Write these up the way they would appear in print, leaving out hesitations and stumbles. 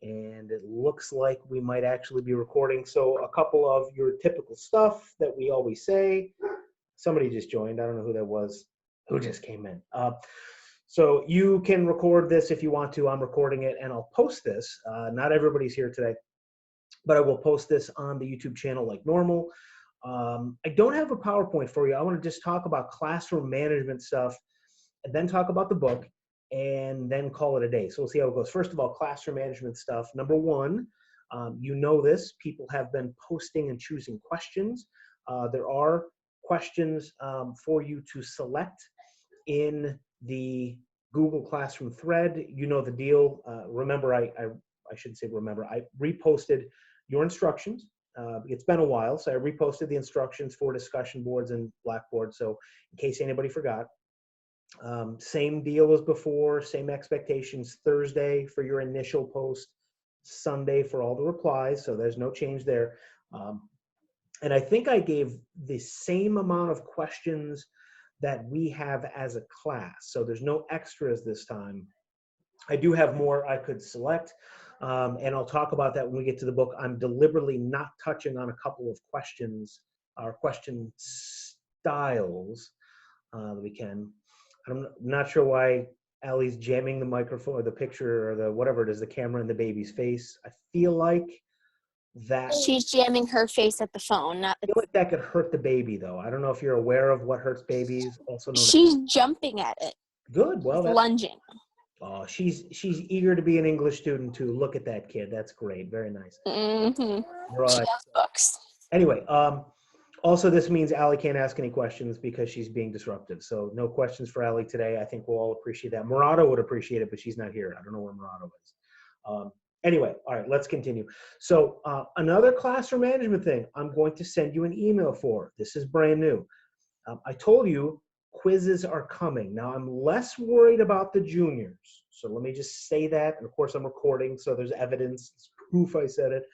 and it looks like we might actually be recording. So a couple of your typical stuff that we always say. Somebody just joined. I don't know who that was. Who just came in? So you can record this if you want to. I'm recording it, and I'll post this. Not everybody's here today, but I will post this on the YouTube channel like normal. I don't have a PowerPoint for you. I want to just talk about classroom management stuff, and then talk about the book, and then call it a day. So we'll see how it goes. First of all, classroom management stuff. Number one, you know this. People have been posting and choosing questions. There are questions for you to select in the Google Classroom thread. You know the deal. Remember, I should say remember, I reposted your instructions. It's been a while, so I reposted the instructions for discussion boards and Blackboard. So in case anybody forgot, same deal as before, same expectations. Thursday for your initial post, Sunday for all the replies. So there's no change there. And I think I gave the same amount of questions that we have as a class. So there's no extras this time. I do have more I could select, and I'll talk about that when we get to the book. I'm deliberately not touching on a couple of questions or question styles that we can. I'm not sure why Allie's jamming the microphone or the picture or the whatever it is, the camera in the baby's face. I feel like that. She's jamming her face at the phone, not the. I feel like that could hurt the baby, though. I don't know if you're aware of what hurts babies. Also known She's jumping at it. Good. Well, that's lunging. Oh, she's eager to be an English student too. Look at that kid. That's great. Very nice. Mm-hmm. Right. She loves books. Anyway, also this means Allie can't ask any questions because she's being disruptive. So no questions for Allie today. I think we'll all appreciate that. Murata would appreciate it, but she's not here. I don't know where Murata is. Anyway, all right, let's continue. So another classroom management thing I'm going to send you an email for. This is brand new. I told you quizzes are coming. Now, I'm less worried about the juniors. So let me just say that. And of course, I'm recording, so there's evidence. It's proof I said it.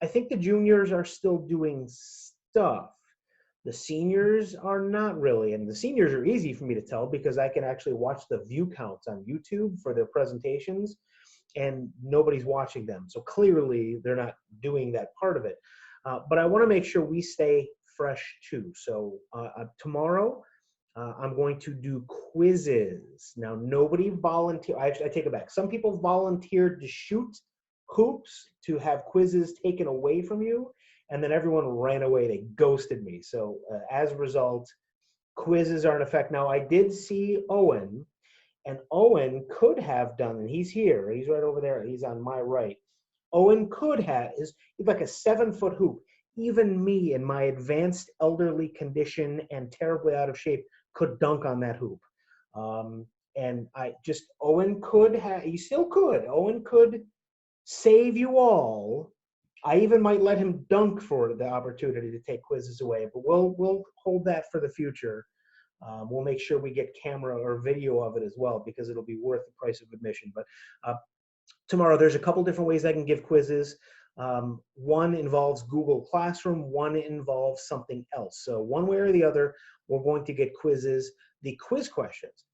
I think the juniors are still doing stuff. The seniors are not really. And the seniors are easy for me to tell because I can actually watch the view counts on YouTube for their presentations, and nobody's watching them. So clearly, they're not doing that part of it. But I want to make sure we stay fresh, too. So tomorrow, I'm going to do quizzes. Now, nobody volunteered. I take it back. Some people volunteered to shoot hoops to have quizzes taken away from you, and then everyone ran away. They ghosted me. So as a result, quizzes are in effect. Now, I did see Owen, and Owen could have done, and he's here. He's right over there. He's on my right. Owen could have, he's like a 7-foot hoop. Even me in my advanced elderly condition and terribly out of shape could dunk on that hoop. And Owen could have, he still could. Owen could save you all. I even might let him dunk for the opportunity to take quizzes away, but we'll hold that for the future. We'll make sure we get camera or video of it as well because it'll be worth the price of admission. But tomorrow, there's a couple different ways I can give quizzes. One involves Google Classroom, one involves something else. So one way or the other, we're going to get quizzes. The quiz questions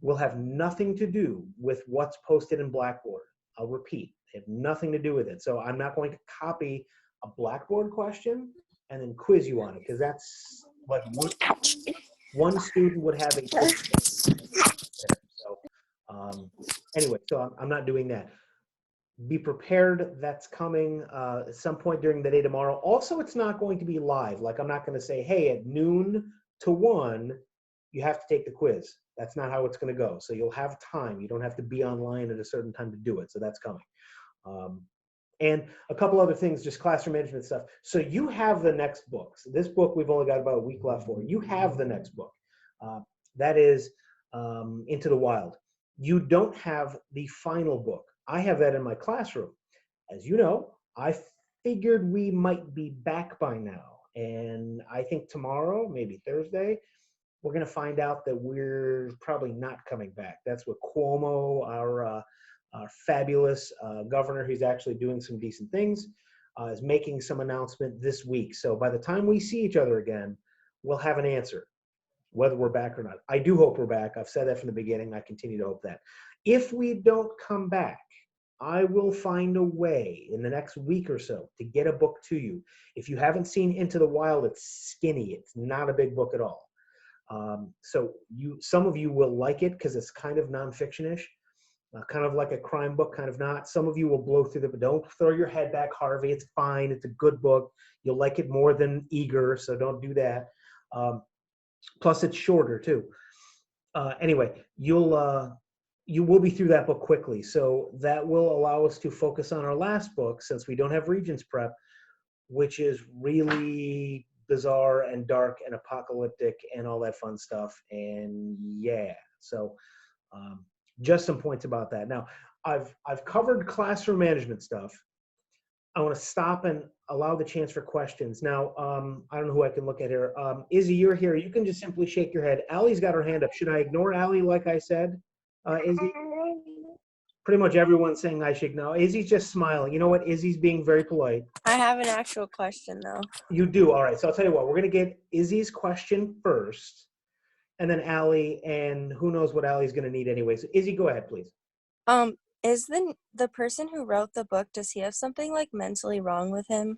will have nothing to do with what's posted in Blackboard. I'll repeat, they have nothing to do with it. So I'm not going to copy a Blackboard question and then quiz you on it, because that's like one student would have a quiz. So anyway, so I'm not doing that. Be prepared. That's coming at some point during the day tomorrow. Also, it's not going to be live. Like, I'm not going to say, hey, at noon to 1, you have to take the quiz. That's not how it's going to go. So you'll have time. You don't have to be online at a certain time to do it. So that's coming. And a couple other things, just classroom management stuff. So you have the next book. So this book we've only got about a week left for. You have the next book. That is Into the Wild. You don't have the final book. I have that in my classroom. As you know, I figured we might be back by now. And I think tomorrow, maybe Thursday, we're going to find out that we're probably not coming back. That's what Cuomo, our fabulous governor, who's actually doing some decent things, is making some announcement this week. So by the time we see each other again, we'll have an answer, whether we're back or not. I do hope we're back. I've said that from the beginning. I continue to hope that. If we don't come back, I will find a way in the next week or so to get a book to you. If you haven't seen Into the Wild, it's skinny. It's not a big book at all. So some of you will like it because it's kind of nonfiction-ish, kind of like a crime book, kind of not. Some of you will blow through but don't throw your head back, Harvey. It's fine. It's a good book. You'll like it more than Eager, so don't do that. Plus, it's shorter too. Anyway, you will be through that book quickly. So that will allow us to focus on our last book, since we don't have Regents Prep, which is really bizarre and dark and apocalyptic and all that fun stuff. And yeah, so just some points about that. Now, I've covered classroom management stuff. I want to stop and allow the chance for questions. Now, I don't know who I can look at here. Izzy, you're here. You can just simply shake your head. Allie's got her hand up. Should I ignore Allie like I said, Izzy? Pretty much everyone's saying I should ignore. Izzy's just smiling. You know what? Izzy's being very polite. I have an actual question, though. You do? All right. So I'll tell you what. We're going to get Izzy's question first, and then Allie, and who knows what Allie's going to need anyway. So Izzy, go ahead, please. Is the person who wrote the book, does he have something like mentally wrong with him?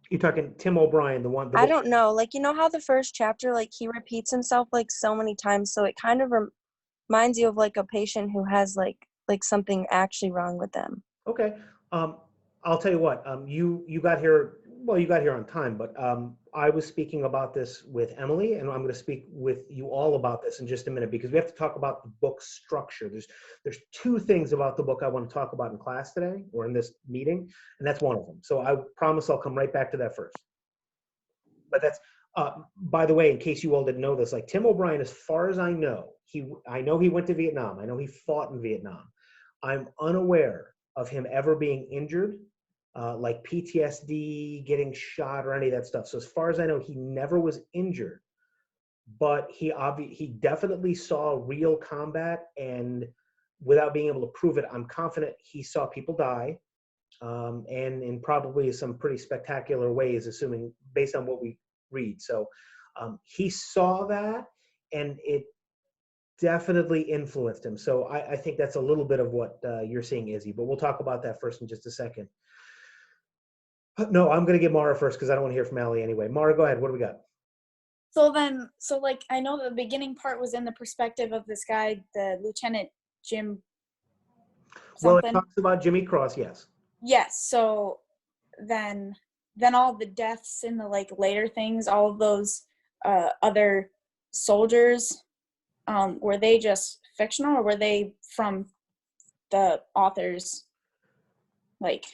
You're talking Tim O'Brien, the one. I don't know. Like, you know how the first chapter, like, he repeats himself like so many times, so it kind of reminds you of like a patient who has like something actually wrong with them. Okay. I'll tell you what. You got here. Well, you got here on time, but I was speaking about this with Emily, and I'm going to speak with you all about this in just a minute, because we have to talk about the book structure. There's two things about the book I want to talk about in class today, or in this meeting, and that's one of them. So I promise I'll come right back to that first. But that's, by the way, in case you all didn't know this, like Tim O'Brien, as far as I know he went to Vietnam. I know he fought in Vietnam. I'm unaware of him ever being injured, like PTSD, getting shot, or any of that stuff. So as far as I know, he never was injured, but he definitely saw real combat, and without being able to prove it, I'm confident he saw people die, and in probably some pretty spectacular ways, assuming based on what we read. So he saw that, and it definitely influenced him. So I think that's a little bit of what you're seeing, Izzy, but we'll talk about that first in just a second. No, I'm going to get Mara first because I don't want to hear from Allie anyway. Mara, go ahead. What do we got? So like, I know the beginning part was in the perspective of this guy, the Lieutenant Jim Well, something. it talks about Jimmy Cross, yes. Yes. So then all the deaths in the like later things, all of those other soldiers, were they just fictional, or were they from the author's like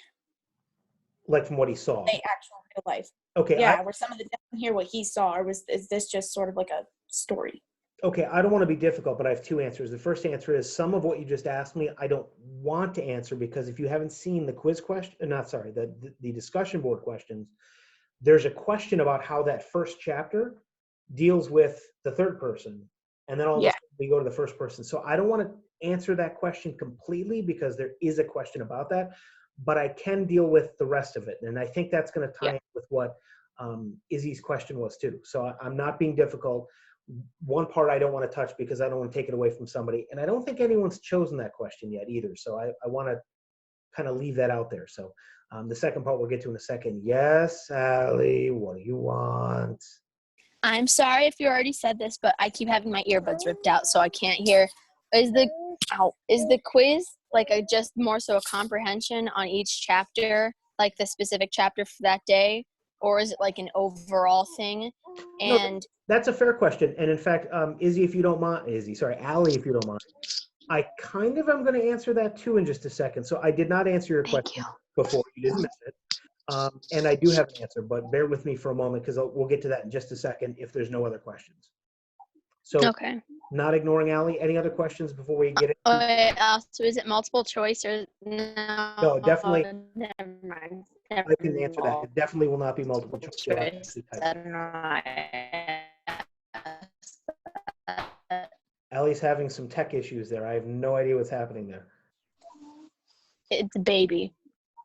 from what he saw? the actual real life? Okay. Yeah, were some of the deaths in here what he saw, or is this just sort of like a story? Okay, I don't want to be difficult, but I have two answers. The first answer is some of what you just asked me, I don't want to answer, because if you haven't seen the quiz question, the discussion board questions, there's a question about how that first chapter deals with the third person, and then all of a sudden we go to the first person. So I don't want to answer that question completely, because there is a question about that, but I can deal with the rest of it. And I think that's going to tie in with what Izzy's question was too. So I'm not being difficult. One part I don't want to touch because I don't want to take it away from somebody. And I don't think anyone's chosen that question yet either. So I want to kind of leave that out there. So the second part we'll get to in a second. Yes, Allie, what do you want? I'm sorry if you already said this, but I keep having my earbuds ripped out, so I can't hear. Is the quiz like just more so a comprehension on each chapter, like the specific chapter for that day, or is it like an overall thing? And no, that's a fair question. And in fact, Allie, if you don't mind, I kind of am going to answer that too in just a second. So I did not answer your question before. You didn't miss it. And I do have an answer, but bear with me for a moment because we'll get to that in just a second if there's no other questions. So okay. Not ignoring Allie. Any other questions before we get it? So is it multiple choice or no? No, definitely. Never mind. I can answer that. It definitely will not be multiple choice. You'll have to actually type. Allie's having some tech issues there. I have no idea what's happening there. It's a baby.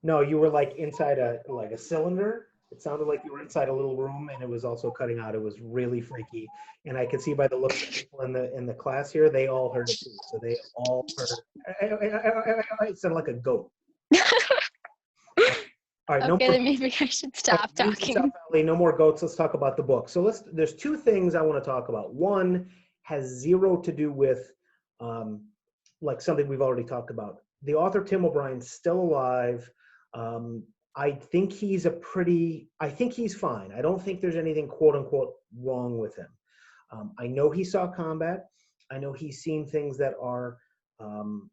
No, you were like inside a cylinder It sounded like you were inside a little room, and it was also cutting out. It was really freaky, and I could see by the looks of people in the class here, they all heard it too. So they all heard. It sounded like a goat. All right, no Okay, more. then maybe I should stop talking. No more goats. Let's talk about the book. So there's two things I want to talk about. One has zero to do with like something we've already talked about. The author Tim O'Brien's still alive. I think he's fine. I don't think there's anything quote unquote wrong with him. I know he saw combat. I know he's seen things that are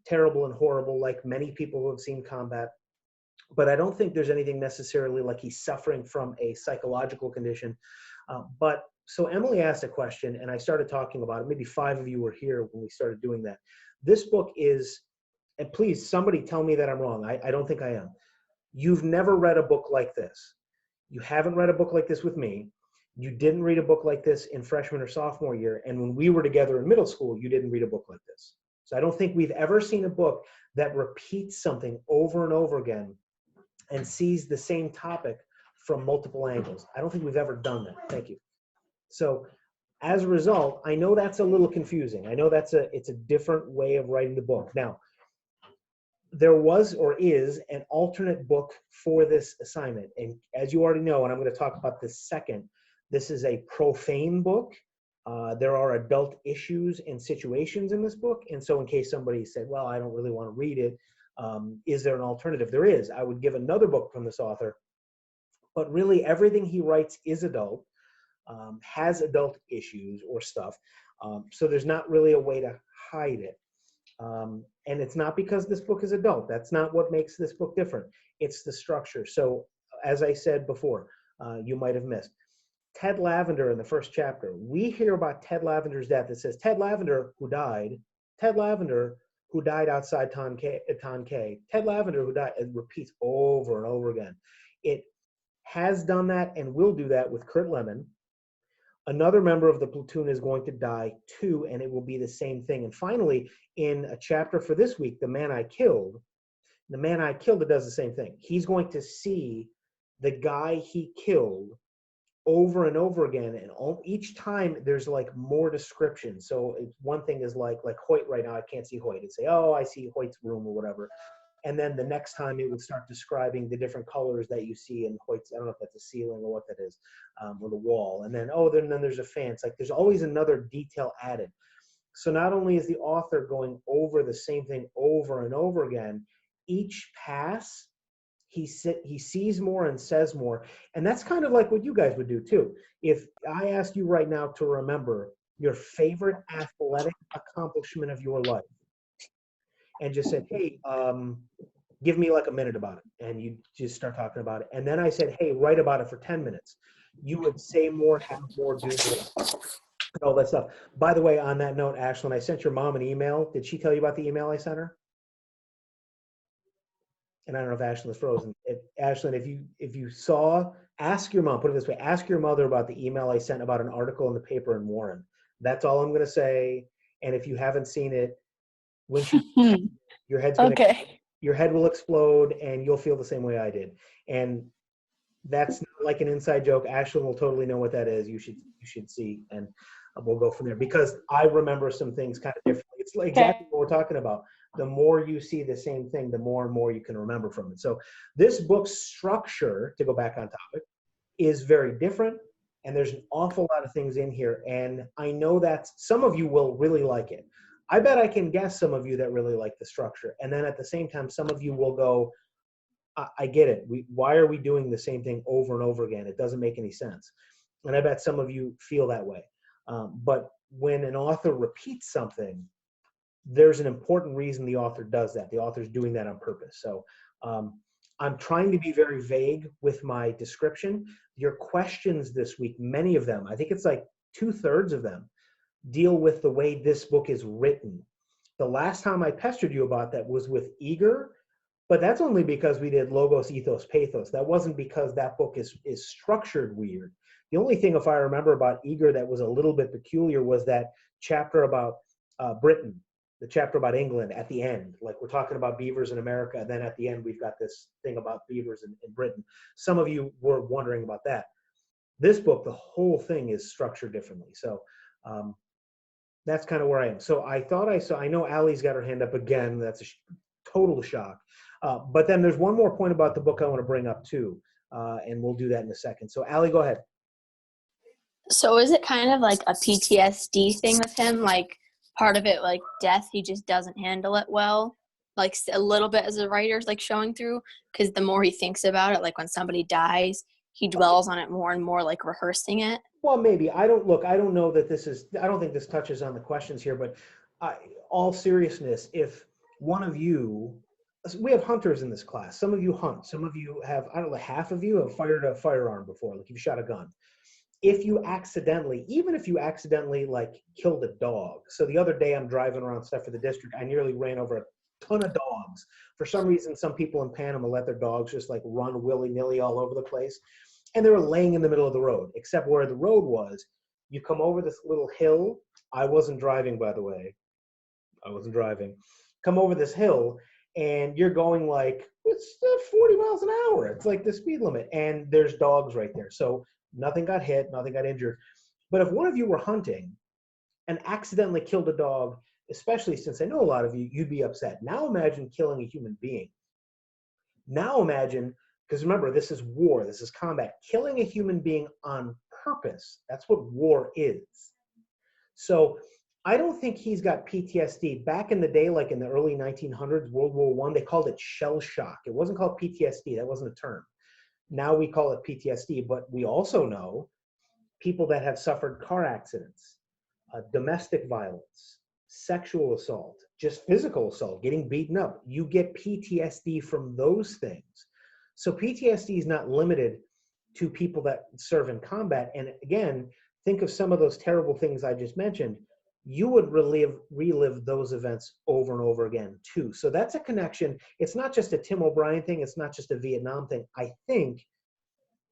terrible and horrible, like many people who have seen combat. But I don't think there's anything necessarily like he's suffering from a psychological condition. But so Emily asked a question, and I started talking about it. Maybe 5 of you were here when we started doing that. This book is, and please, somebody tell me that I'm wrong. I don't think I am. You've never read a book like this. You haven't read a book like this with me. You didn't read a book like this in freshman or sophomore year. And when we were together in middle school, you didn't read a book like this. So I don't think we've ever seen a book that repeats something over and over again and sees the same topic from multiple angles. I don't think we've ever done that. Thank you. So as a result, I know that's a little confusing. I know it's a different way of writing the book. Now, there was or is an alternate book for this assignment. And as you already know, and I'm going to talk about this second, this is a profane book. There are adult issues and situations in this book. And so in case somebody said, well, I don't really want to read it, is there an alternative? There is. I would give another book from this author. But really everything he writes is adult, has adult issues or stuff. So there's not really a way to hide it. And it's not because this book is adult. That's not what makes this book different. It's the structure. So as I said before, you might have missed. Ted Lavender in the first chapter, we hear about Ted Lavender's death. It says Ted Lavender who died, Ted Lavender who died outside Tonquay, Ted Lavender who died. It repeats over and over again. It has done that and will do that with Kurt Lemon. Another member of the platoon is going to die too, and it will be the same thing. And finally, in a chapter for this week, The Man I Killed, it does the same thing. He's going to see the guy he killed over and over again, and each time there's like more description. So one thing is like Hoyt right now, I can't see Hoyt. It'd say, oh, I see Hoyt's room or whatever. And then the next time it would start describing the different colors that you see in Hoyt's, I don't know if that's a ceiling or what that is, or the wall. And then, then there's a fan. It's like there's always another detail added. So not only is the author going over the same thing over and over again, each pass, he sees more and says more. And that's kind of like what you guys would do too. If I asked you right now to remember your favorite athletic accomplishment of your life, and just said, hey, give me like a minute about it. And you just start talking about it. And then I said, hey, write about it for 10 minutes. You would say more, have more, do more, all that stuff. By the way, on that note, Ashlyn, I sent your mom an email. Did she tell you about the email I sent her? And I don't know if Ashlyn's frozen. Ashlyn, if you saw, ask your mom, put it this way, ask your mother about the email I sent about an article in the paper in Warren. That's all I'm going to say. And if you haven't seen it, when your head's going to, your head will explode and you'll feel the same way I did. And that's not like an inside joke. Ashlyn will totally know what that is. You should see, and we'll go from there, because I remember some things kind of differently. It's like exactly what we're talking about. The more you see the same thing, the more and more you can remember from it. So this book's structure, to go back on topic, is very different. And there's an awful lot of things in here. And I know that some of you will really like it. I bet I can guess some of you that really like the structure. And then at the same time, some of you will go, I get it. Why are we doing the same thing over and over again? It doesn't make any sense. And I bet some of you feel that way. But when an author repeats something, there's an important reason the author does that. The author's doing that on purpose. So I'm trying to be very vague with my description. Your questions this week, many of them, I think it's like 2/3 of them, deal with the way this book is written. The last time I pestered you about that was with Eager, but that's only because we did Logos, Ethos, Pathos. That wasn't because that book is structured weird. The only thing, if I remember, about Eager that was a little bit peculiar was that chapter about Britain. the chapter about England at the end. Like we're talking about beavers in America, and then at the end we've got this thing about beavers in Britain. Some of you were wondering about that. This book, the whole thing is structured differently. So that's kind of where I am. So I thought I saw, I know Allie's got her hand up again. That's a total shock. But then there's one more point about the book I want to bring up too. And we'll do that in a second. So Allie, go ahead. So is it kind of like a PTSD thing with him? Like part of it, like death, he just doesn't handle it well? Like a little bit as a writer's like showing through? Because the more he thinks about it, like when somebody dies, he dwells on it more and more, like rehearsing it. Well, maybe. I don't know that this is, I don't think this touches on the questions here, but all seriousness, if one of you, we have hunters in this class. Some of you hunt. Some of you have, I don't know, half of you have fired a firearm before, like you've shot a gun. If you accidentally, even if you accidentally like killed a dog. So the other day I'm driving around stuff for the district. I nearly ran over a ton of dogs. For some reason, some people in Panama let their dogs just like run willy-nilly all over the place. And they were laying in the middle of the road, except where the road was. You come over this little hill. I wasn't driving, by the way. I wasn't driving. Come over this hill, and you're going like, it's 40 miles an hour. It's like the speed limit. And there's dogs right there. So nothing got hit, nothing got injured. But if one of you were hunting and accidentally killed a dog, especially since I know a lot of you, you'd be upset. Now imagine killing a human being. Now imagine, because remember, this is war, this is combat. Killing a human being on purpose, that's what war is. So I don't think he's got PTSD. Back in the day, like in the early 1900s, World War I, they called it shell shock. It wasn't called PTSD, that wasn't a term. Now we call it PTSD, but we also know people that have suffered car accidents, domestic violence, sexual assault, just physical assault, getting beaten up. You get PTSD from those things. So PTSD is not limited to people that serve in combat. And again, think of some of those terrible things I just mentioned. You would relive those events over and over again too. So that's a connection. It's not just a Tim O'Brien thing. It's not just a Vietnam thing. I think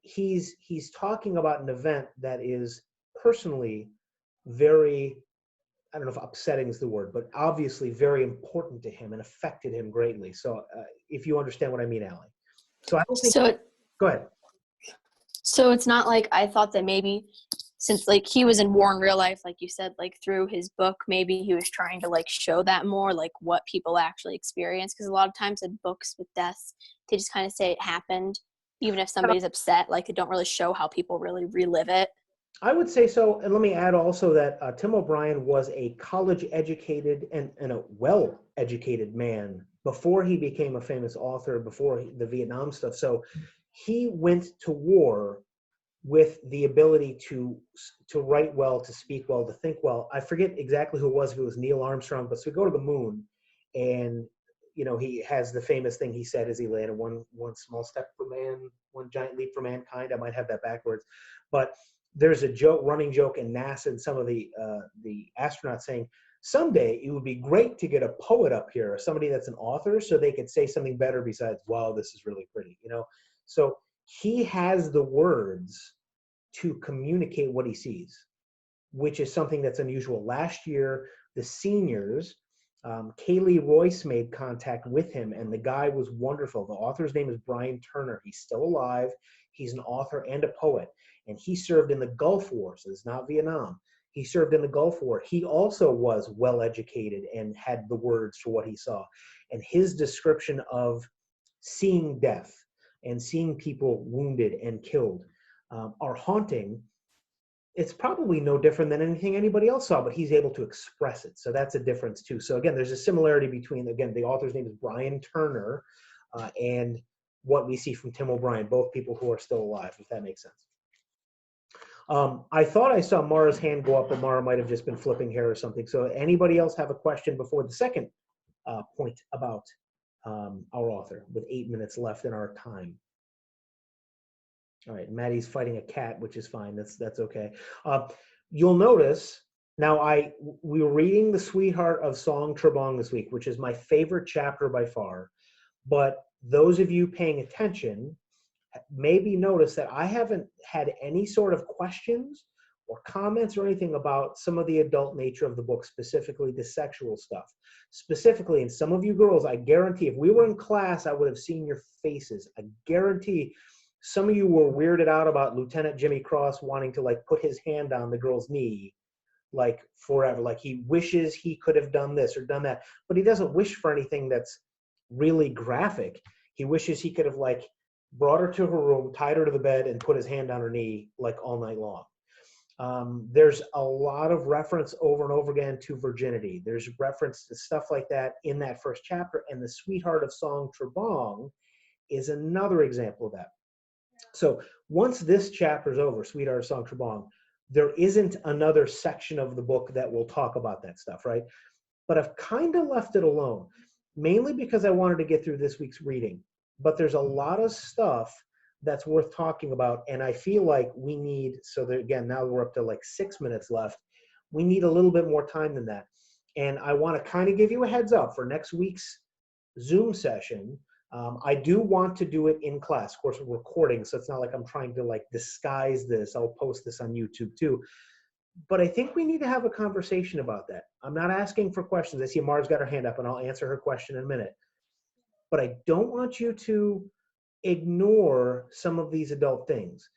he's talking about an event that is personally very, I don't know if upsetting is the word, but obviously very important to him and affected him greatly. So if you understand what I mean, Allie. So I don't think, go ahead. So it's not like, I thought that maybe since like he was in war in real life, like you said, like through his book, maybe he was trying to like show that more, like what people actually experience. Because a lot of times in books with deaths, they just kind of say it happened. Even if somebody's upset, like they don't really show how people really relive it. I would say so. And let me add also that Tim O'Brien was a college-educated and a well-educated man before he became a famous author, before the Vietnam stuff. So he went to war with the ability to write well, to speak well, to think well. I forget exactly who it was, if it was Neil Armstrong, but so we go to the moon, and you know, he has the famous thing he said as he landed, one small step for man, one giant leap for mankind. I might have that backwards. But there's a running joke in NASA and some of the astronauts saying, someday it would be great to get a poet up here, or somebody that's an author, so they could say something better besides, wow, this is really pretty, you know? So he has the words to communicate what he sees, which is something that's unusual. Last year, the seniors, Kaylee Royce made contact with him, and the guy was wonderful. The author's name is Brian Turner. He's still alive. He's an author and a poet, and he served in the Gulf War, so it's not Vietnam. He served in the Gulf War. He also was well-educated and had the words for what he saw. And his description of seeing death and seeing people wounded and killed are haunting. It's probably no different than anything anybody else saw, but he's able to express it. So that's a difference too. So again, there's a similarity between, again, the author's name is Brian Turner and what we see from Tim O'Brien, both people who are still alive, if that makes sense. I thought I saw Mara's hand go up, but Mara might have just been flipping hair or something. So anybody else have a question before the second point about our author, with 8 minutes left in our time? All right, Maddie's fighting a cat, which is fine. That's okay. You'll notice now we were reading The Sweetheart of Song Trebong this week, which is my favorite chapter by far. But those of you paying attention maybe notice that I haven't had any sort of questions or comments or anything about some of the adult nature of the book, specifically the sexual stuff. Specifically, and some of you girls, I guarantee if we were in class, I would have seen your faces. I guarantee some of you were weirded out about Lieutenant Jimmy Cross wanting to like put his hand on the girl's knee like forever. Like he wishes he could have done this or done that, but he doesn't wish for anything that's really graphic. He wishes he could have like brought her to her room, tied her to the bed, and put his hand on her knee like all night long. There's a lot of reference over and over again to virginity. There's reference to stuff like that in that first chapter, and the Sweetheart of Song Trebong is another example of that. So once this chapter is over, Sweetheart of Song Trebong, there isn't another section of the book that will talk about that stuff, right? But I've kind of left it alone, mainly because I wanted to get through this week's reading. But there's a lot of stuff that's worth talking about, and I feel like we need, so that again, now we're up to like 6 minutes left. We need a little bit more time than that. And I want to kind of give you a heads up for next week's Zoom session. I do want to do it in class. Of course, we're recording, so it's not like I'm trying to like disguise this. I'll post this on YouTube too. But I think we need to have a conversation about that. I'm not asking for questions. I see Mara's got her hand up, and I'll answer her question in a minute. But I don't want you to ignore some of these adult things.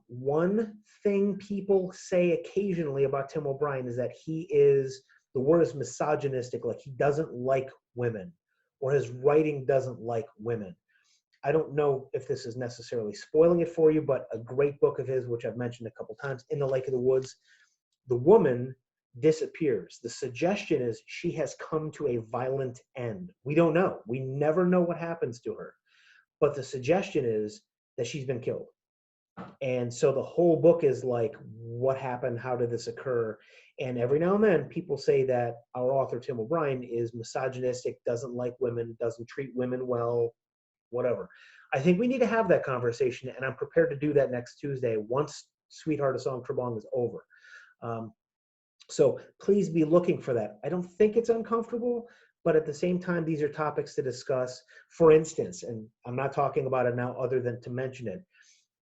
One thing people say occasionally about Tim O'Brien is that he is, the word is misogynistic, like he doesn't like women, or his writing doesn't like women. I don't know if this is necessarily spoiling it for you, but a great book of his, which I've mentioned a couple times, In the Lake of the Woods, the woman disappears. The suggestion is she has come to a violent end. We don't know. We never know what happens to her. But the suggestion is that she's been killed. And so the whole book is like, what happened? How did this occur? And every now and then people say that our author, Tim O'Brien, is misogynistic, doesn't like women, doesn't treat women well, whatever. I think we need to have that conversation, and I'm prepared to do that next Tuesday once Sweetheart of Song Trebong is over. So please be looking for that. I don't think it's uncomfortable, but at the same time, these are topics to discuss. For instance, and I'm not talking about it now other than to mention it,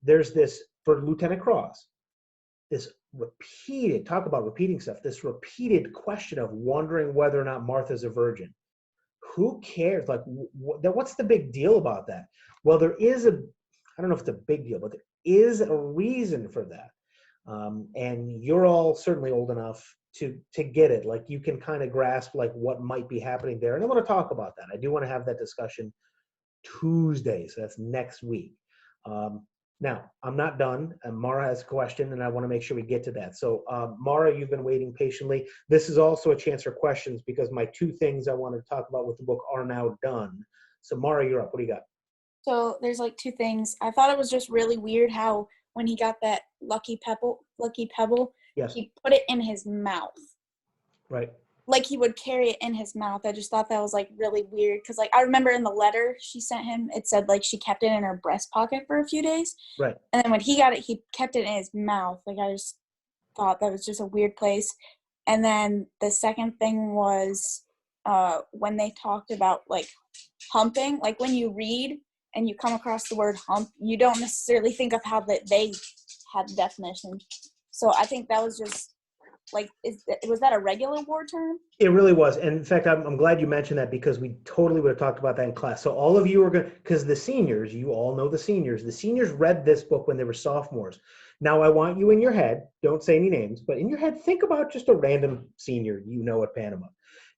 there's this, for Lieutenant Cross, this repeated, talk about repeating stuff, this repeated question of wondering whether or not Martha's a virgin. Who cares? Like, what's the big deal about that? Well, there is a, I don't know if it's a big deal, but there is a reason for that. And you're all certainly old enough to get it. Like, you can kind of grasp like what might be happening there. And I want to talk about that. I do want to have that discussion Tuesday. So that's next week. Now, I'm not done. And Mara has a question, and I want to make sure we get to that. So, Mara, you've been waiting patiently. This is also a chance for questions because my two things I wanted to talk about with the book are now done. So, Mara, you're up. What do you got? So there's like two things. I thought it was just really weird how when he got that lucky pebble, Yes. he put it in his mouth. Right. Like he would carry it in his mouth. I just thought that was like really weird because like I remember in the letter she sent him, it said like she kept it in her breast pocket for a few days. Right. And then when he got it, he kept it in his mouth. Like I just thought that was just a weird place. And then the second thing was when they talked about like humping, like when you read and you come across the word hump, you don't necessarily think of how that they had the definition. So I think that was just like, was that a regular war term? It really was. And in fact, I'm glad you mentioned that because we totally would have talked about that in class. So all of you are going to, because the seniors, you all know the seniors read this book when they were sophomores. Now I want you in your head, don't say any names, but in your head, think about just a random senior you know at Panama.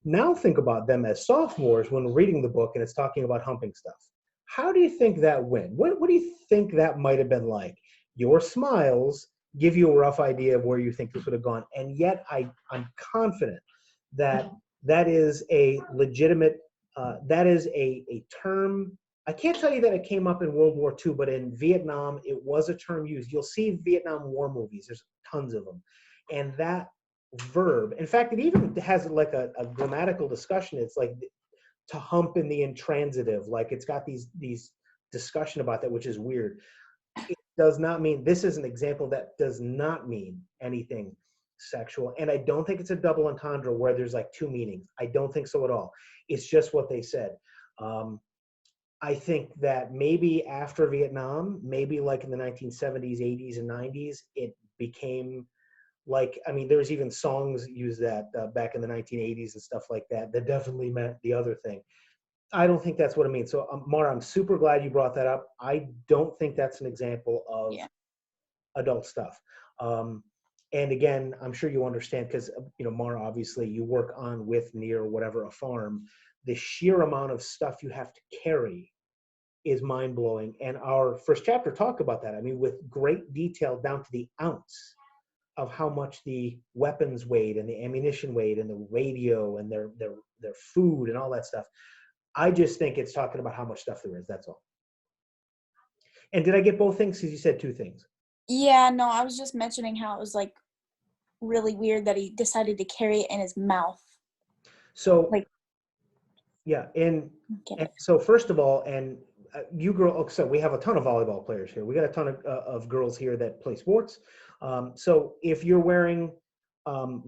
Now think about them as sophomores when reading the book and it's talking about humping stuff. How do you think that went? What do you think that might have been like? Your smiles give you a rough idea of where you think this would have gone. And yet I'm confident that that is a legitimate, that is a term. I can't tell you that it came up in World War II, but in Vietnam, it was a term used. You'll see Vietnam War movies. There's tons of them. And that verb, in fact, it even has like a grammatical discussion. It's like to hump in the intransitive. Like it's got these discussion about that, which is weird. It does not mean, this is an example that does not mean anything sexual. And I don't think it's a double entendre where there's like two meanings. I don't think so at all. It's just what they said. I think that maybe after Vietnam, maybe like in the 1970s, 80s, and 90s, it became Like, I mean, there's even songs that use that back in the 1980s and stuff like that. That definitely meant the other thing. I don't think that's what it means. So, Mara, I'm super glad you brought that up. I don't think that's an example of Yeah. adult stuff. And again, I'm sure you understand because, Mara, obviously you work on, with, near, whatever, a farm. The sheer amount of stuff you have to carry is mind blowing. And our first chapter talked about that. I mean, with great detail down to the ounce of how much the weapons weighed and the ammunition weighed and the radio and their food and all that stuff. I just think it's talking about how much stuff there is. That's all. And did I get both things? Because you said two things. Yeah, no, I was just mentioning how it was like really weird that he decided to carry it in his mouth. So, Like, yeah, and okay. so first of all, and you girl, so we have a ton of volleyball players here. We got a ton of girls here that play sports. So if you're wearing your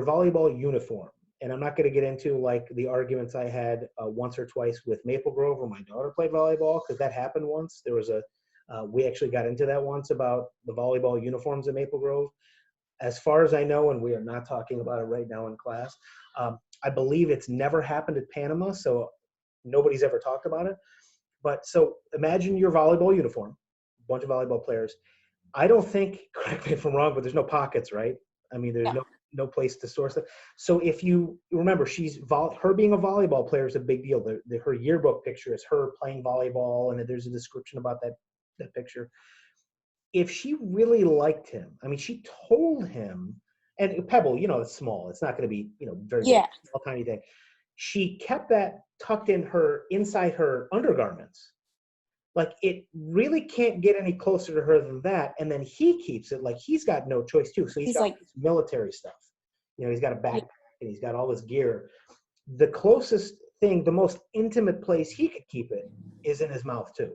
volleyball uniform, and I'm not going to get into like the arguments I had once or twice with Maple Grove where my daughter played volleyball, because that happened once. There was we actually got into that once about the volleyball uniforms at Maple Grove. As far as I know, and we are not talking about it right now in class, I believe it's never happened at Panama, so nobody's ever talked about it. But so imagine your volleyball uniform, a bunch of volleyball players. I don't think, correct me if I'm wrong, but there's no pockets, right? I mean, there's Yeah. no place to store stuff. So if you remember, her being a volleyball player is a big deal. Her yearbook picture is her playing volleyball, and there's a description about that picture. If she really liked him, I mean, she told him, and Pebble, it's small. It's not going to be, very big, Yeah. small, tiny thing. She kept that tucked inside her undergarments. Like, it really can't get any closer to her than that. And then he keeps it, like he's got no choice too. So he's got like, military stuff. He's got a yeah, backpack and he's got all this gear. The closest thing, the most intimate place he could keep it is in his mouth too.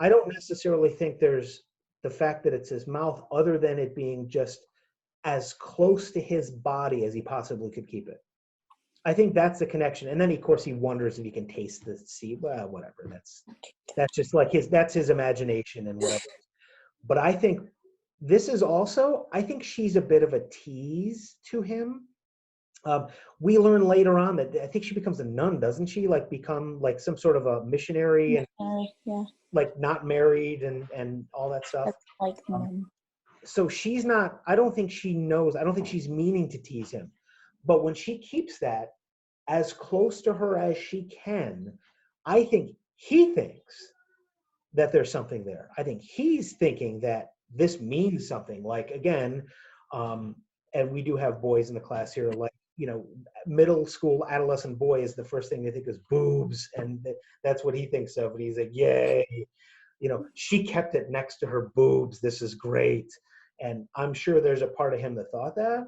I don't necessarily think there's the fact that it's his mouth, other than it being just as close to his body as he possibly could keep it. I think that's the connection. And then, of course, he wonders if he can taste the seed. Well, whatever. That's just like that's his imagination and whatever. But I think this is also, I think she's a bit of a tease to him. We learn later on that I think she becomes a nun, doesn't she? Like become like some sort of a missionary and yeah. like not married and all that stuff. That's like, So she's not, I don't think she knows, I don't think she's meaning to tease him. But when she keeps that as close to her as she can, I think he thinks that there's something there. I think he's thinking that this means something. Like, again, and we do have boys in the class here, like, middle school adolescent boys, the first thing they think is boobs, and that's what he thinks of. And he's like, yay, she kept it next to her boobs. This is great. And I'm sure there's a part of him that thought that.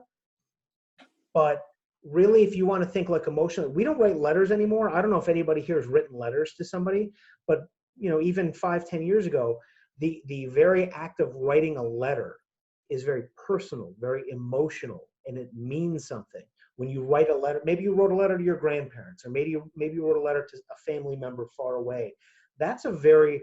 But really, if you want to think like emotionally, we don't write letters anymore. I don't know if anybody here has written letters to somebody, but even 5-10 years ago, the very act of writing a letter is very personal, very emotional, and it means something. When you write a letter, maybe you wrote a letter to your grandparents, or maybe you wrote a letter to a family member far away. That's a very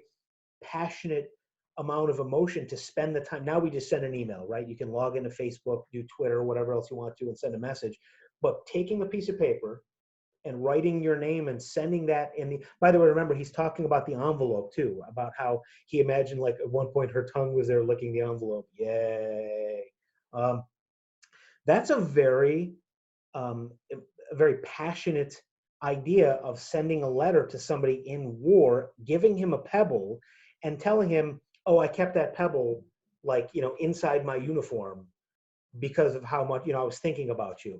passionate amount of emotion to spend the time. Now we just send an email, right? You can log into Facebook, do Twitter, whatever else you want to, and send a message. But taking a piece of paper and writing your name and sending that by the way, remember, he's talking about the envelope too, about how he imagined like at one point her tongue was there licking the envelope. Yay. That's a very passionate idea of sending a letter to somebody in war, giving him a pebble and telling him, oh, I kept that pebble like, inside my uniform because of how much, I was thinking about you.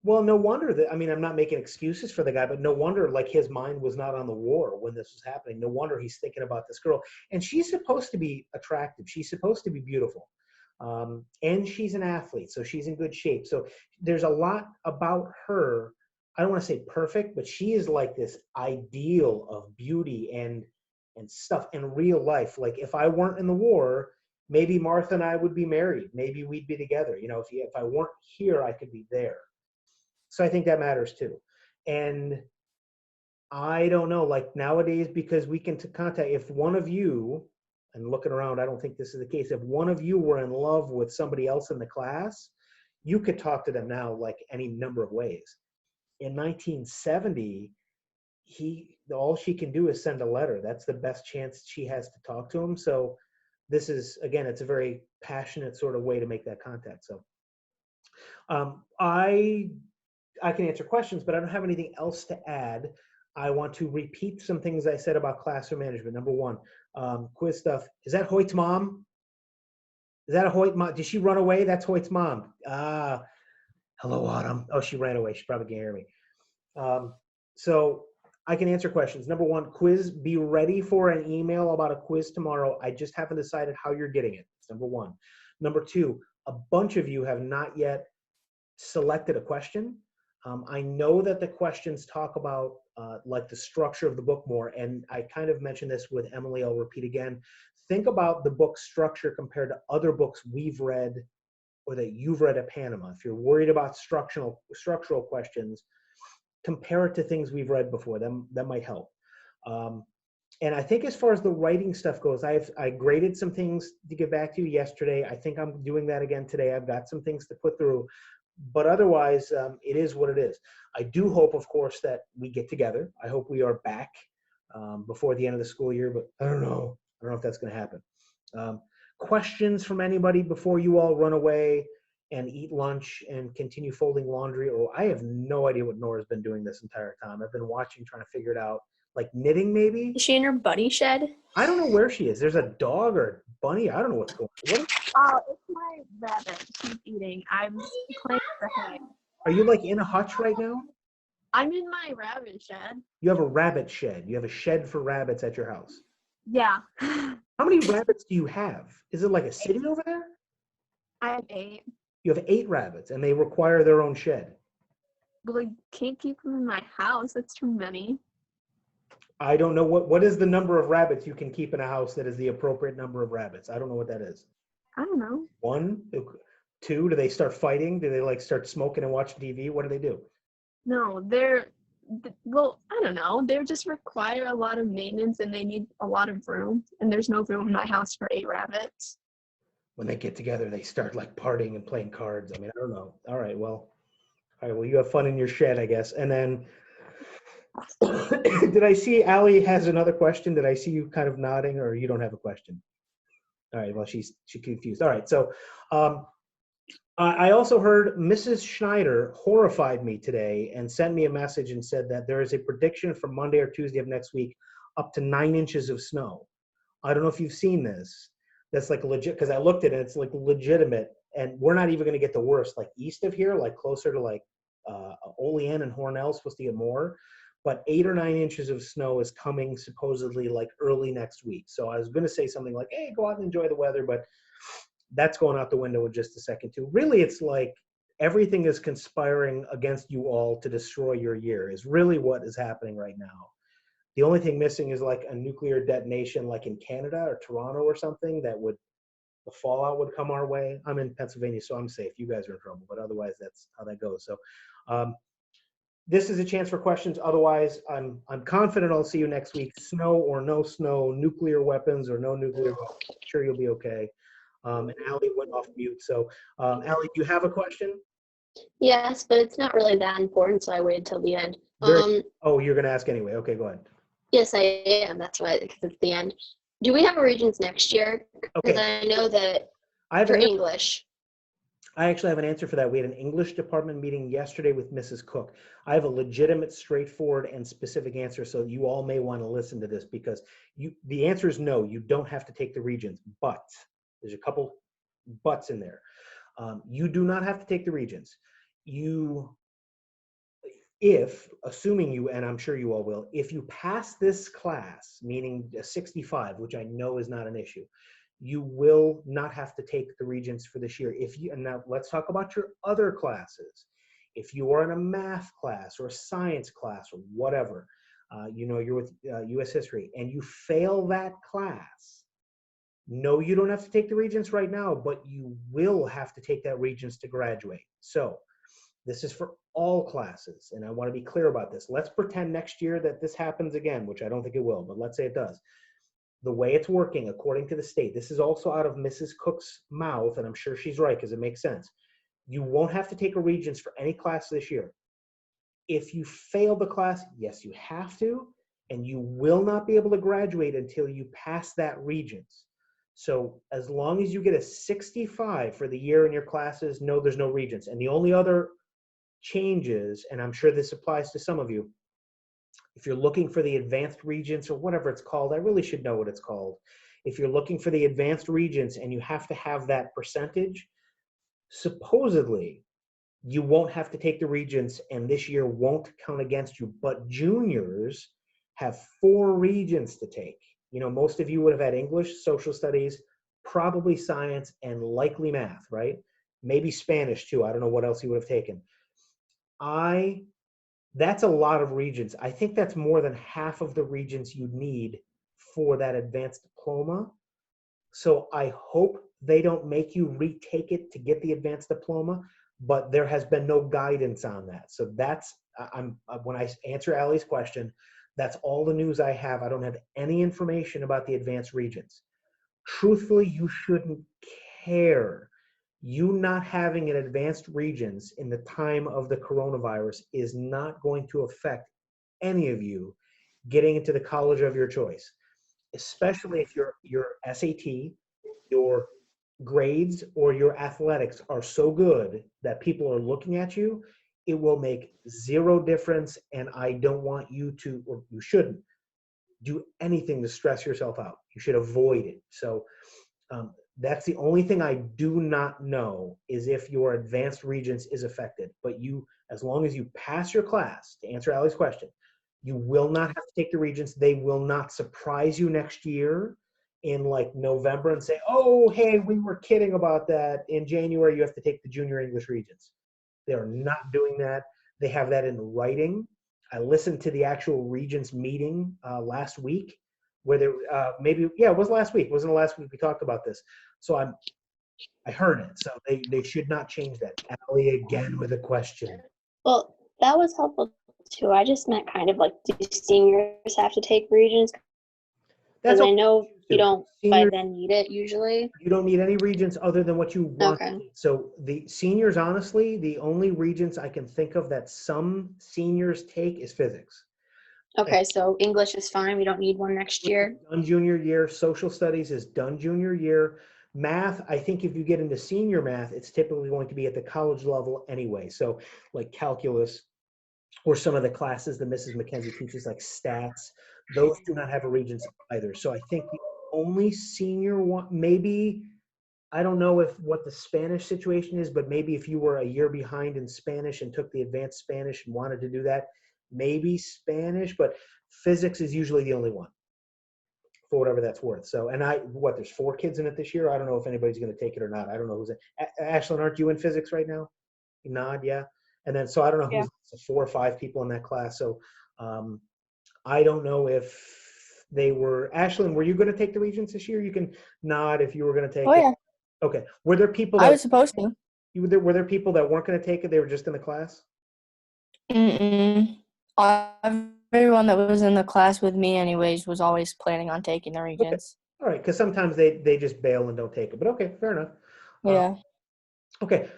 Well, no wonder that, I'm not making excuses for the guy, but no wonder like his mind was not on the war when this was happening. No wonder he's thinking about this girl. And she's supposed to be attractive. She's supposed to be beautiful. And she's an athlete, so she's in good shape. So there's a lot about her. I don't want to say perfect, but she is like this ideal of beauty and stuff in real life. Like if I weren't in the war, maybe Martha and I would be married. Maybe we'd be together. If I weren't here, I could be there. So I think that matters too. And I don't know, like nowadays, because we can contact, if one of you, and looking around, I don't think this is the case. If one of you were in love with somebody else in the class, you could talk to them now like any number of ways. In 1970, all she can do is send a letter. That's the best chance she has to talk to him. So this is, again, it's a very passionate sort of way to make that contact. So I can answer questions, but I don't have anything else to add. I want to repeat some things I said about classroom management. Number one, quiz stuff. Is that Hoyt's mom? Is that a Hoyt mom? Did she run away? That's Hoyt's mom. Hello, Autumn. Oh, she ran away. She probably can't hear me. So I can answer questions. Number one, quiz. Be ready for an email about a quiz tomorrow. I just haven't decided how you're getting it. That's number one. Number two, a bunch of you have not yet selected a question. I know that the questions talk about like the structure of the book more, and I kind of mentioned this with Emily. I'll repeat again. Think about the book structure compared to other books we've read or that you've read at Panama. If you're worried about structural questions, compare it to things we've read before. That might help. And I think as far as the writing stuff goes, I graded some things to get back to you yesterday. I think I'm doing that again today. I've got some things to put through, but otherwise, it is what it is. I do hope, of course, that we get together. I hope we are back before the end of the school year, but I don't know. I don't know if that's going to happen. Questions from anybody before you all run away and eat lunch and continue folding laundry? Or I have no idea what Nora's been doing this entire time. I've been watching, trying to figure it out. Like knitting, maybe? Is she in her bunny shed? I don't know where she is. There's a dog or a bunny. I don't know what's going on. Oh, it's my rabbit. She's eating. I'm playing with the hay. Are you like in a hutch right now? I'm in my rabbit shed. You have a rabbit shed. You have a shed for rabbits at your house. Yeah. How many rabbits do you have? Is it like a city over there? I have 8. You have 8 rabbits, and they require their own shed. But I can't keep them in my house. That's too many. I don't know what is the number of rabbits you can keep in a house that is the appropriate number of rabbits. I don't know what that is. I don't know. 1, 2, do they start fighting? Do they like start smoking and watching TV? What do they do? No, well, I don't know. They just require a lot of maintenance and they need a lot of room. And there's no room in my house for 8 rabbits. When they get together, they start like partying and playing cards. I mean, I don't know. All right, well, you have fun in your shed, I guess. And then, did I see Allie has another question? Did I see you kind of nodding, or you don't have a question? All right, well, she's confused. All right, so I also heard Mrs. Schneider horrified me today and sent me a message and said that there is a prediction for Monday or Tuesday of next week up to 9 inches of snow. I don't know if you've seen this. That's like legit, because I looked at it, it's like legitimate, and we're not even going to get the worst. Like east of here, like closer to like Olean and Hornell, supposed to get more, but 8 or 9 inches of snow is coming supposedly like early next week. So I was going to say something like, hey, go out and enjoy the weather, but that's going out the window in just a second too. Really, it's like everything is conspiring against you all to destroy your year is really what is happening right now. The only thing missing is like a nuclear detonation like in Canada or Toronto or something the fallout would come our way. I'm in Pennsylvania, so I'm safe. You guys are in trouble, but otherwise that's how that goes. So this is a chance for questions. Otherwise, I'm confident I'll see you next week. Snow or no snow, nuclear weapons or no nuclear weapons. I'm sure you'll be okay. And Allie went off mute. So Allie, do you have a question? Yes, but it's not really that important, so I waited till the end. Oh, you're going to ask anyway. Okay, go ahead. Yes, I am. That's why, because it's the end. Do we have a Regents next year? Because Okay. I know that I have for an English. I actually have an answer for that. We had an English department meeting yesterday with Mrs. Cook. I have a legitimate, straightforward, and specific answer, so you all may want to listen to this because the answer is no, you don't have to take the Regents, but there's a couple buts in there. You do not have to take the Regents. Assuming you, and I'm sure you all will, if you pass this class, meaning a 65, which I know is not an issue, you will not have to take the Regents for this year. And now let's talk about your other classes. If you are in a math class or a science class or whatever, you're with U.S. history, and you fail that class, no, you don't have to take the Regents right now, but you will have to take that Regents to graduate. So this is for all classes, and I want to be clear about this. Let's pretend next year that this happens again, which I don't think it will, but let's say it does. the way it's working, according to the state, this is also out of Mrs. Cook's mouth, and I'm sure she's right because it makes sense. You won't have to take a Regents for any class this year. If you fail the class, yes, you have to, and you will not be able to graduate until you pass that Regents. So as long as you get a 65 for the year in your classes, no, there's no Regents. And the only other changes, and I'm sure this applies to some of you, if you're looking for the advanced Regents or whatever it's called, I really should know what it's called. If you're looking for the advanced Regents and you have to have that percentage, supposedly you won't have to take the Regents and this year won't count against you, but juniors have 4 Regents to take. You know, most of you would have had English, social studies, probably science, and likely math, right? Maybe Spanish too. I don't know what else you would have taken. That's a lot of Regents. I think that's more than half of the Regents you need for that advanced diploma. So I hope they don't make you retake it to get the advanced diploma, but there has been no guidance on that. So that's, when I answer Allie's question, that's all the news I have. I don't have any information about the advanced Regents. Truthfully, you shouldn't care. You not having an advanced Regents in the time of the coronavirus is not going to affect any of you getting into the college of your choice, especially if your SAT, your grades, or your athletics are so good that people are looking at you. It will make zero difference, and I don't want you to, or you shouldn't, do anything to stress yourself out. You should avoid it. So that's the only thing I do not know, is if your advanced Regents is affected. But you, as long as you pass your class, to answer Allie's question, you will not have to take the Regents. They will not surprise you next year in like November and say, oh, hey, we were kidding about that. In January, you have to take the junior English Regents. They're not doing that. They have that in writing. I listened to the actual Regents meeting last week, where there it was last week. Wasn't the last week we talked about this? So I heard it. So they should not change that. Allie again with a question. Well, that was helpful too. I just meant kind of like, do seniors have to take Regents? Because I know you don't by then need it usually. You don't need any Regents other than what you want. Okay. So the seniors, honestly, the only Regents I can think of that some seniors take is physics. Okay, so English is fine. We don't need one next year. Done junior year. Social studies is done junior year. Math, I think if you get into senior math, it's typically going to be at the college level anyway. So like calculus, or some of the classes that Mrs. McKenzie teaches, like stats, those do not have a Regents either. So I think the only senior one, maybe, I don't know what the Spanish situation is, but maybe if you were a year behind in Spanish and took the advanced Spanish and wanted to do that, maybe Spanish, but physics is usually the only one, for whatever that's worth. So, and there's 4 kids in it this year. I don't know if anybody's going to take it or not. I don't know who's in. Ashlyn, aren't you in physics right now? You nod, yeah. And then, so I don't know who's 4 or 5 people in that class. So I don't know if they were, Ashlyn, were you going to take the Regents this year? You can nod if you were going to take it. Yeah. Okay. Were there people that I was supposed to. were there people that weren't going to take it? They were just in the class? Everyone that was in the class with me anyways was always planning on taking the Regents. Okay. All right. Because sometimes they just bail and don't take it. But okay, fair enough. Yeah. Okay.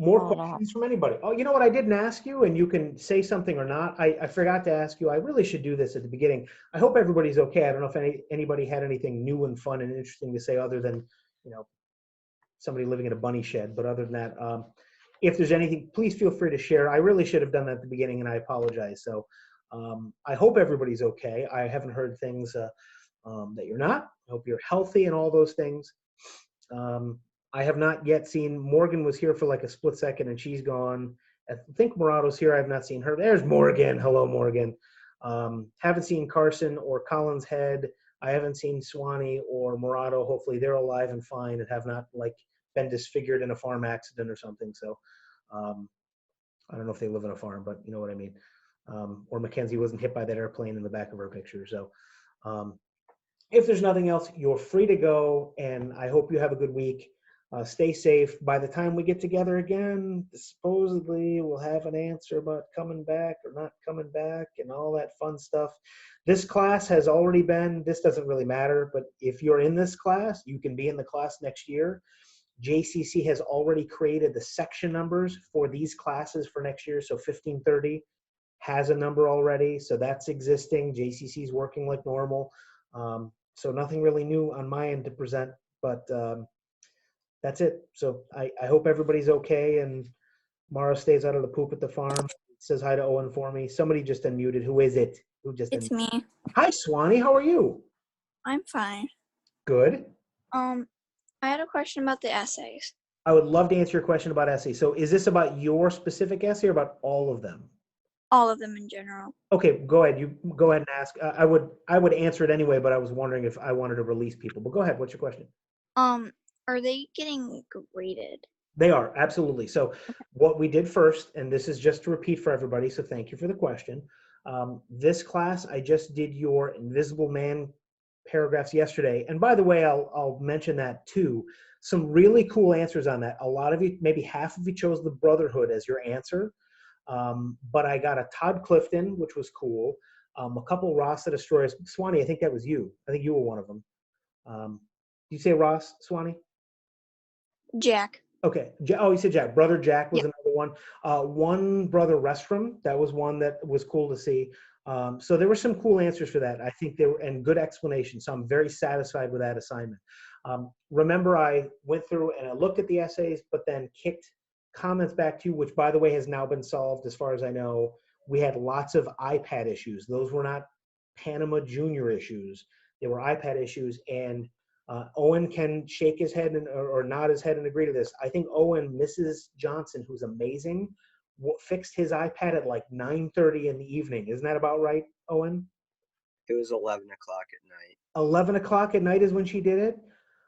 More I don't know. questions from anybody? Oh, you know what? I didn't ask you, and you can say something or not. I forgot to ask you. I really should do this at the beginning. I hope everybody's okay. I don't know if anybody had anything new and fun and interesting to say other than, somebody living in a bunny shed. But other than that, if there's anything, please feel free to share. I really should have done that at the beginning, and I apologize. So I hope everybody's okay. I haven't heard things that you're not. I hope you're healthy and all those things. I have not yet seen, Morgan was here for like a split second and she's gone. I think Morato's here. I have not seen her. There's Morgan. Hello, Morgan. Haven't seen Carson or Collins Head. I haven't seen Swanee or Morato. Hopefully they're alive and fine and have not like been disfigured in a farm accident or something. So I don't know if they live on a farm, but you know what I mean. Or Mackenzie wasn't hit by that airplane in the back of her picture. So if there's nothing else, you're free to go, and I hope you have a good week. Stay safe. By the time we get together again, supposedly we'll have an answer about coming back or not coming back and all that fun stuff. This class has already been, this doesn't really matter, but if you're in this class, you can be in the class next year. JCC has already created the section numbers for these classes for next year. So 1530 has a number already. So that's existing. JCC is working like normal. So nothing really new on my end to present, but that's it. So I hope everybody's okay and Mara stays out of the poop at the farm. Says hi to Owen for me. Somebody just unmuted. Who is it? Who just It's unmuted? me. Hi, Swanee. How are you? I'm fine. Good. I had a question about the essays. I would love to answer your question about essays. So is this about your specific essay or about all of them? All of them in general. Okay, go ahead. You go ahead and ask. I would answer it anyway, but I was wondering if I wanted to release people. But go ahead. What's your question? Are they getting graded? They are, absolutely. So what we did first, and this is just to repeat for everybody, so thank you for the question. This class, I just did your Invisible Man paragraphs yesterday. And by the way, I'll mention that too. Some really cool answers on that. A lot of you, maybe half of you chose the Brotherhood as your answer. But I got a Todd Clifton, which was cool. A couple Rasta Destroyers. Swanee, I think that was you. I think you were one of them. You say Ross, Swanee? Jack. Okay. Oh, you said Jack. Brother Jack was Yep. another one. One Brother Restrum. That was one that was cool to see. So there were some cool answers for that. I think they were, and good explanations. So I'm very satisfied with that assignment. Remember, I went through and I looked at the essays, but then kicked comments back to you, which by the way has now been solved as far as I know. We had lots of iPad issues. Those were not Panama Junior issues. They were iPad issues, and Owen can shake his head or nod his head and agree to this. I think Owen, Mrs. Johnson, who's amazing, fixed his iPad at like 9:30 in the evening. Isn't that about right, Owen? It was 11 o'clock at night. 11 o'clock at night is when she did it?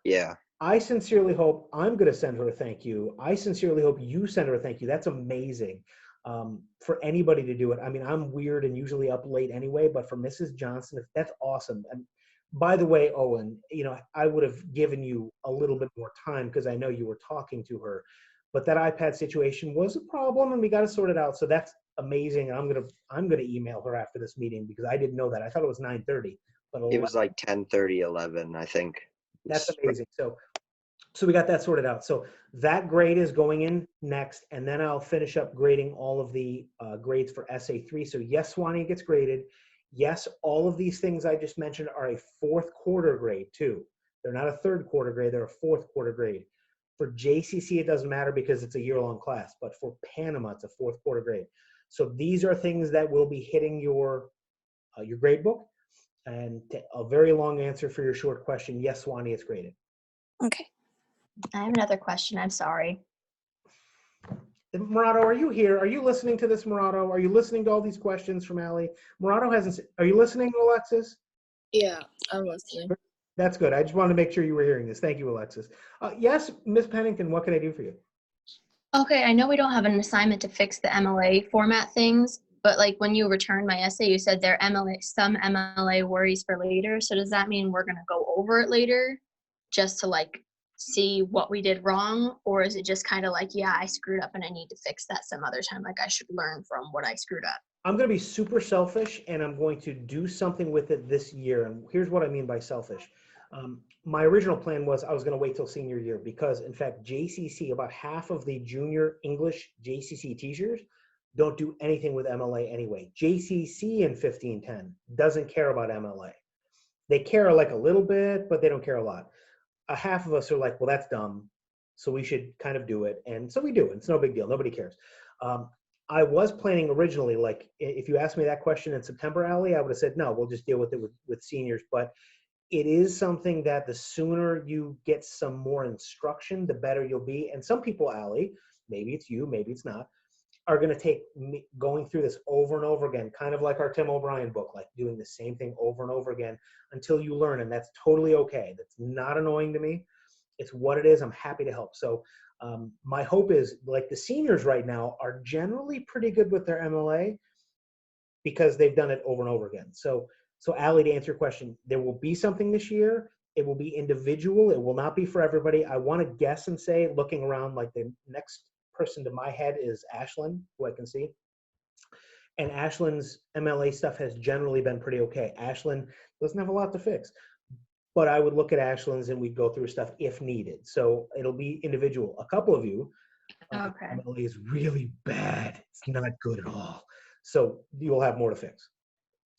Yeah. I sincerely hope, I'm going to send her a thank you. I sincerely hope you send her a thank you. That's amazing for anybody to do it. I mean, I'm weird and usually up late anyway, but for Mrs. Johnson, that's awesome. And by the way, Owen, I would have given you a little bit more time because I know you were talking to her, but that iPad situation was a problem and we got to sort it out. So that's amazing. And I'm gonna email her after this meeting because I didn't know that. I thought it was 9:30, but It was like 10:30, 11, I think. that's amazing. So we got that sorted out. So that grade is going in next, and then I'll finish up grading all of the grades for SA3. So yes, Swanee gets graded. Yes, all of these things I just mentioned are a fourth quarter grade too. They're not a third quarter grade, they're a fourth quarter grade. For JCC, it doesn't matter because it's a year-long class, but for Panama, it's a fourth quarter grade. So these are things that will be hitting your grade book. And a very long answer for your short question, yes, Swanee, it's graded. Okay. I have another question. I'm sorry. Murado, are you here? Are you listening to this, Murado? Are you listening to all these questions from Allie? Murado hasn't. Are you listening, Alexis? Yeah, I'm listening. That's good. I just wanted to make sure you were hearing this. Thank you, Alexis. Yes, Miss Pennington, what can I do for you? Okay, I know we don't have an assignment to fix the MLA format things, but like when you returned my essay, you said there are some MLA worries for later. So does that mean we're gonna go over it later just to like see what we did wrong? Or is it just kind of like, yeah, I screwed up and I need to fix that some other time. Like I should learn from what I screwed up. I'm going to be super selfish and I'm going to do something with it this year. And here's what I mean by selfish. My original plan was I was going to wait till senior year because in fact, JCC, about half of the junior English JCC teachers don't do anything with MLA anyway. JCC in 1510 doesn't care about MLA. They care like a little bit, but they don't care a lot. Half of us are like, well, that's dumb. So we should kind of do it. And so we do. It's no big deal. Nobody cares. I was planning originally, like if you asked me that question in September, Allie, I would have said, no, we'll just deal with it with seniors. But it is something that the sooner you get some more instruction, the better you'll be. And some people, Allie, maybe it's you, maybe it's not, are going to take going through this over and over again, kind of like our Tim O'Brien book, like doing the same thing over and over again until you learn. And that's totally okay. That's not annoying to me. It's what it is. I'm happy to help. So my hope is like the seniors right now are generally pretty good with their MLA because they've done it over and over again. So Allie, to answer your question, there will be something this year. It will be individual. It will not be for everybody. I want to guess and say, looking around, like the next person to my head is Ashlyn, who I can see. And Ashlyn's MLA stuff has generally been pretty okay. Ashlyn doesn't have a lot to fix, but I would look at Ashlyn's and we'd go through stuff if needed. So it'll be individual. A couple of you, Okay. MLA is really bad. It's not good at all. So you'll have more to fix.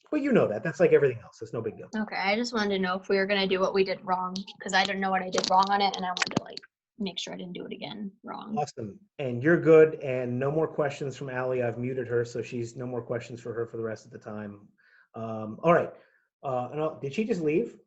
But you know that. That's like everything else. It's no big deal. Okay, I just wanted to know if we were gonna do what we did wrong, because I didn't know what I did wrong on it, and I wanted to like make sure I didn't do it again wrong. Awesome. And you're good. And no more questions from Allie. I've muted her, so she's no more questions for her for the rest of the time. All right. Did she just leave?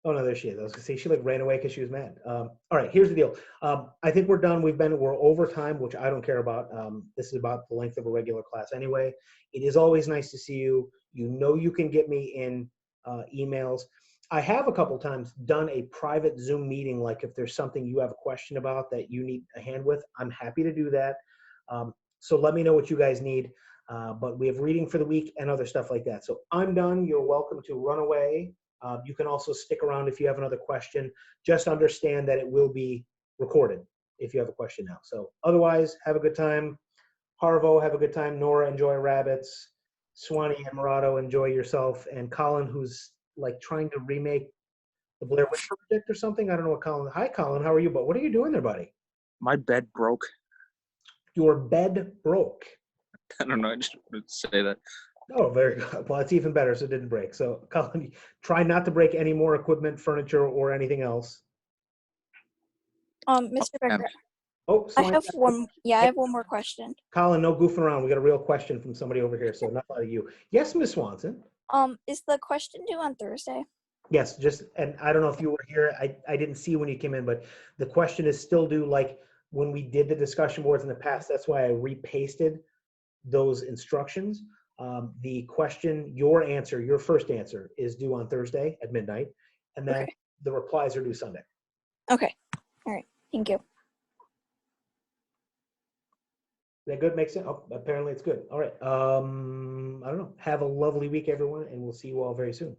Oh no, there she is. I was gonna say she like ran away because she was mad. All right, here's the deal. I think we're done. We're over time, which I don't care about. This is about the length of a regular class anyway. It is always nice to see you. You know you can get me in emails. I have a couple times done a private Zoom meeting, like if there's something you have a question about that you need a hand with, I'm happy to do that. So let me know what you guys need. But we have reading for the week and other stuff like that. So I'm done. You're welcome to run away. You can also stick around if you have another question. Just understand that it will be recorded if you have a question now. So otherwise, have a good time. Harvo, have a good time. Nora, enjoy rabbits. Swanee and Murado, enjoy yourself. And Colin, who's like trying to remake the Blair Witch Project or something. I don't know what Colin. Hi, Colin. How are you? But what are you doing there, buddy? My bed broke. Your bed broke. I don't know. I just wanted to say that. Oh, very good. Well, it's even better, so it didn't break. So, Colin, try not to break any more equipment, furniture, or anything else. Mr. Becker, Oh, I Swanee. have one. Yeah, I have one more question. Colin, no goofing around. We got a real question from somebody over here, so not out of you. Yes, Miss Swanson. Is the question due on Thursday? Yes, and I don't know if you were here. I didn't see when you came in, but the question is still due. Like when we did the discussion boards in the past, that's why I repasted those instructions. The question, your first answer is due on Thursday at midnight, and then Okay. the replies are due Sunday. Okay. All right. Thank you. Is that good? Makes sense? Oh, apparently it's good. All right. I don't know. Have a lovely week, everyone, and we'll see you all very soon.